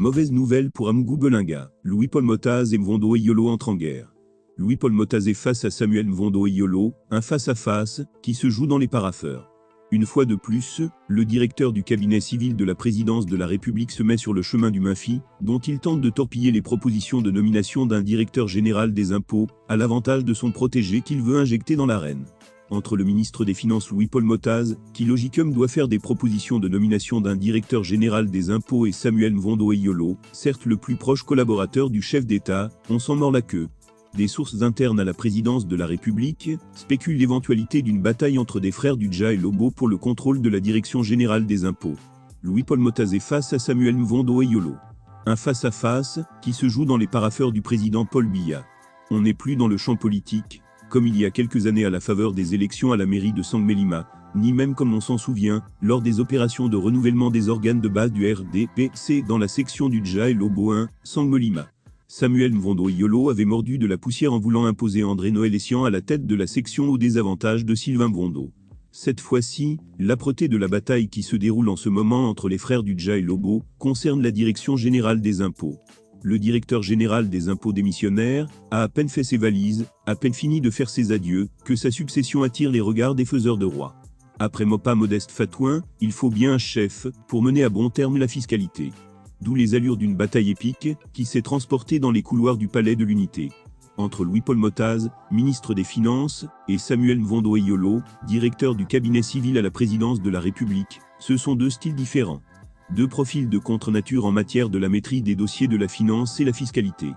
Mauvaise nouvelle pour Amougou Belinga. Louis-Paul Motaz et Mvondo Eyolo entrent en guerre. Louis-Paul Motaz est face à Samuel Mvondo Eyolo, un face-à-face qui se joue dans les parapheurs. Une fois de plus, le directeur du cabinet civil de la présidence de la République se met sur le chemin du Mafi, dont il tente de torpiller les propositions de nomination d'un directeur général des impôts, à l'avantage de son protégé qu'il veut injecter dans l'arène. Entre le ministre des Finances Louis-Paul Motaz, qui logicum doit faire des propositions de nomination d'un directeur général des impôts, et Samuel Mvondo Eyolo, certes le plus proche collaborateur du chef d'État, on s'en mord la queue. Des sources internes à la présidence de la République spéculent l'éventualité d'une bataille entre des frères Dja et Lobo pour le contrôle de la direction générale des impôts. Louis-Paul Motaz est face à Samuel Mvondo Eyolo. Un face-à-face qui se joue dans les parapheurs du président Paul Biya. On n'est plus dans le champ politique, comme il y a quelques années à la faveur des élections à la mairie de Sangmelima, ni même comme on s'en souvient, lors des opérations de renouvellement des organes de base du RDPC dans la section Dja et Lobo 1, Sangmelima. Samuel Mvondo Eyolo avait mordu de la poussière en voulant imposer André Noël Essian à la tête de la section au désavantage de Sylvain Mvondo. Cette fois-ci, l'âpreté de la bataille qui se déroule en ce moment entre les frères Dja et Lobo concerne la direction générale des impôts. Le directeur général des impôts démissionnaire a à peine fait ses valises, à peine fini de faire ses adieux, que sa succession attire les regards des faiseurs de roi. Après Mopa Modeste Fatouin, il faut bien un chef pour mener à bon terme la fiscalité. D'où les allures d'une bataille épique qui s'est transportée dans les couloirs du palais de l'Unité. Entre Louis-Paul Motaz, ministre des Finances, et Samuel Mvondo Eyolo, directeur du cabinet civil à la présidence de la République, ce sont deux styles différents. Deux profils de contre-nature en matière de la maîtrise des dossiers de la finance et la fiscalité.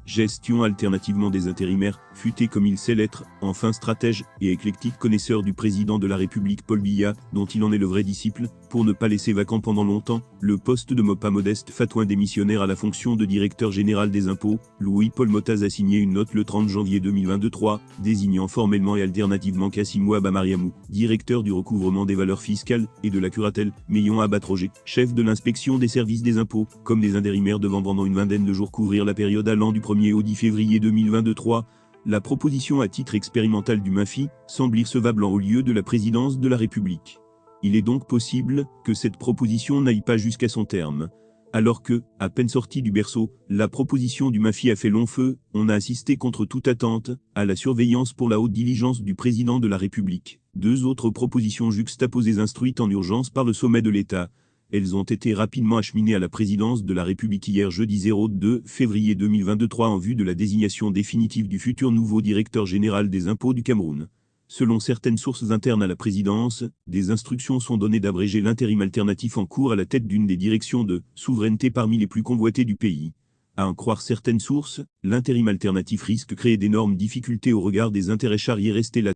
Gestion alternativement des intérimaires, futé comme il sait l'être, enfin stratège et éclectique connaisseur du président de la République Paul Biya, dont il en est le vrai disciple, pour ne pas laisser vacant pendant longtemps le poste de Mopa Modeste Fatouin démissionnaire à la fonction de directeur général des impôts. Louis-Paul Motaz a signé une note le 30 janvier 2023, désignant formellement et alternativement Kassim Wahba Mariamou, directeur du recouvrement des valeurs fiscales et de la curatelle, Meillon Abatroger, chef de l'inspection des services des impôts, comme des intérimaires devant pendant une vingtaine de jours couvrir la période allant du 1er au 10 février 2023, la proposition à titre expérimental du Mafi semble irrecevable en haut lieu de la présidence de la République. Il est donc possible que cette proposition n'aille pas jusqu'à son terme. Alors que, à peine sortie du berceau, la proposition du Mafi a fait long feu, on a assisté contre toute attente à la surveillance pour la haute diligence du président de la République. Deux autres propositions juxtaposées instruites en urgence par le sommet de l'État. Elles ont été rapidement acheminées à la présidence de la République hier jeudi 02 février 2023 en vue de la désignation définitive du futur nouveau directeur général des impôts du Cameroun. Selon certaines sources internes à la présidence, des instructions sont données d'abréger l'intérim alternatif en cours à la tête d'une des directions de souveraineté parmi les plus convoitées du pays. À en croire certaines sources, l'intérim alternatif risque de créer d'énormes difficultés au regard des intérêts charriers restés là.